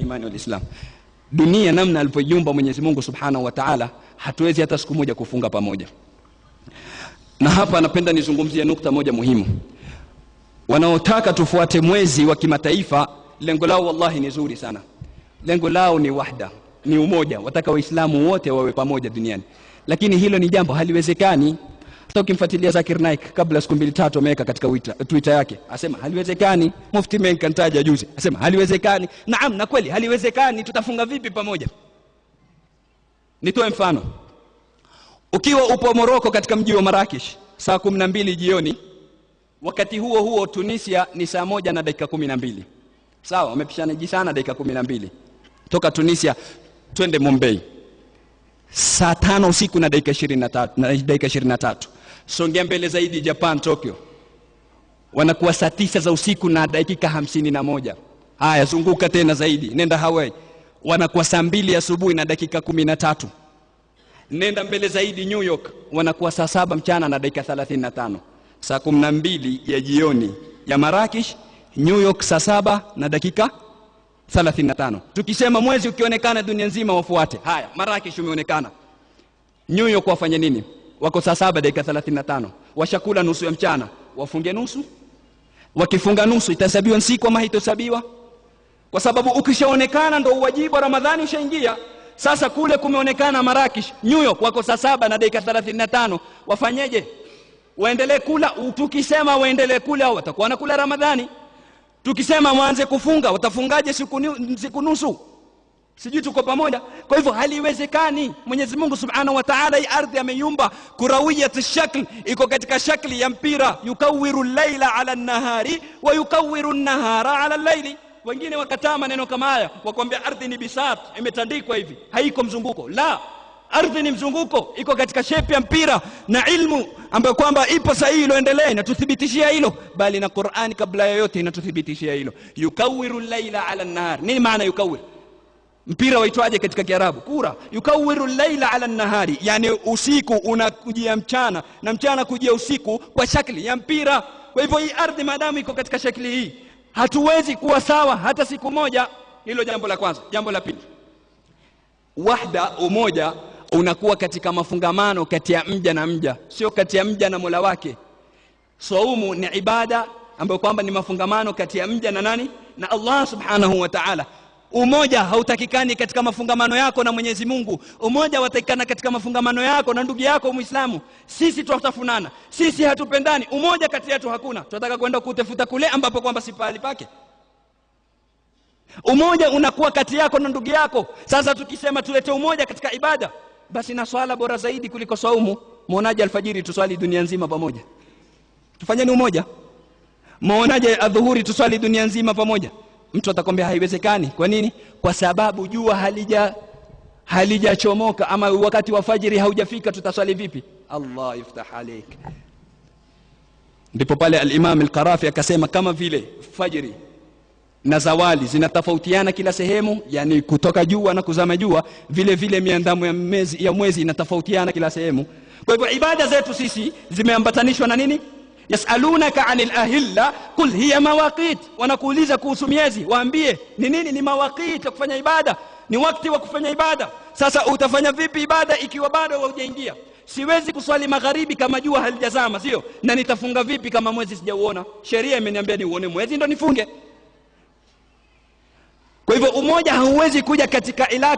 Imani wal Islam. Dunia namna alipoiumba Mwenyezi Mungu Subhanahu wa Ta'ala, hatuwezi hata siku moja kufunga pamoja. Na hapa napenda nizungumzie nukta moja muhimu. Wanaotaka tufuate mwezi wa kimataifa, lengo lao wallahi ni zuri sana. Lengo lao ni wahda, ni umoja. Wataka Waislamu wote wawe pamoja duniani. Lakini hilo ni jambo haliwezekani. Hata ukimfuatilia Zakir Naik kabla siku 2-3 ameweka katika Twitter yake, asema haliwezekani. Mufti Menk kantaja juzi, asema haliwezekani. Naam, na kweli haliwezekani. Tutafunga vipi pamoja? Nitoe mfano. Ukiwa upo Morocco katika mji wa Marrakesh saa 12 jioni, wakati huo huo Tunisia ni saa 1 na dakika 12. Sawa, wamepishana sana dakika 12. Toka Tunisia twende Mumbai saa 5 usiku na dakika 23. Songea mbele zaidi Japan, Tokyo wanakuwa saa 9 za usiku na dakika 51. Haya, zunguka tena zaidi, nenda Hawaii, wanakuwa saa 2 asubuhi na dakika 13. Nenda mbele zaidi New York, wanakuwa saa 7 mchana na dakika 35. Saa 12 ya jioni ya Marrakesh, New York saa 7 na dakika 35. Tukisema mwezi ukionekana dunia nzima wafuate. Haya, Marrakesh umeonekana. New York wafanye nini? Wako saa 7 dakika 35. Washakula nusu ya mchana, wafunge nusu. Wakifunga nusu itahesabiwa siku ama haitohesabiwa? Kwa sababu ukishaonekana ndo wajibu wa Ramadhani ushaingia. Sasa kule kumeonekana Marrakesh, New York wako saa 7 na dakika 35. Wafanyeje? Waendelee kula? Tukisema waendelee kula watakuwa wanakula Ramadhani. Tukisema waanze kufunga, watafungaje siku nusu? Sijui tuko pamoja. Kwa hivyo haliwezekani. Mwenyezi Mungu Subhanahu wa Ta'ala hii ardhi ameiumba kurawiyat shakl, iko katika shakli ya mpira. Yukawiru al-laila ala an-nahari wa yukawiru an-nahara ala al-laili. Wengine wakataa maneno kama haya, wakwambia ardhi ni bisat, imetandikwa hivi, haiko mzunguko. La, ardhi ni mzunguko, iko katika shape ya mpira. Na ilmu ambayo kwamba ipo sahihi iliyoendelea inatuthibitishia hilo, bali na Qur'ani kabla ya yote inatuthibitishia hilo. Yukawiru al-laila ala an-nahar. Nini maana yukawir? Mpira waitwaje katika Kiarabu? Kura. Yukawiru al-laila ala an-nahari, yani usiku unakujia mchana na mchana kujia usiku kwa shakli ya mpira. Kwa hivyo hii ardhi maadamu iko katika shakli hii, hatuwezi kuwa sawa hata siku moja. Hilo jambo la kwanza. Jambo la pili, wahda, umoja unakuwa katika mafungamano kati ya mja na mja, sio kati ya mja na Mola wake. Saumu ni ibada ambayo kwamba ni mafungamano kati ya mja na nani? Na Allah Subhanahu wa Ta'ala. Umoja hautakikani katika mafungamano yako na Mwenyezi Mungu. Umoja watakikana katika mafungamano yako na ndugu yako Muislamu. Sisi tutafunana, sisi hatupendani, umoja kati yetu hakuna. Tunataka kwenda kutafuta kule ambapo kwamba si pahali pake. Umoja unakuwa kati yako na ndugu yako. Sasa tukisema tulete umoja katika ibada, basi na swala bora zaidi kuliko saumu. Muonaje alfajiri tuswali dunia nzima pamoja? Tufanyeni umoja. Muonaje adhuhuri tuswali dunia nzima pamoja? Mtu atakwambia haiwezekani. Kwa nini? Kwa sababu jua halijachomoka ama wakati wa fajiri haujafika, tutaswali vipi? Allah yaftah alayk. Ndipo pale al-Imam al-Qarafi akasema kama vile fajiri na zawali zinatofautiana kila sehemu, yani kutoka jua na kuzama jua, vile vile miandamo ya mwezi inatofautiana kila sehemu. Kwa hivyo ibada zetu sisi zimeambatanishwa na nini? Yasalunaka anil ahilla qul hiya mawaqit. Wanakuuliza kuhusu miezi, waambie ni nini? Ni mawaqit ya kufanya ibada, ni wakati wa kufanya ibada. Sasa utafanya vipi ibada ikiwa bado hujaingia? Siwezi kuswali magharibi kama jua halijazama, sio? Na nitafunga vipi kama mwezi sijauona? Sheria imeniambia ni uone mwezi ndo nifunge. Kwa hivyo umoja hauwezi kuja katika ilaka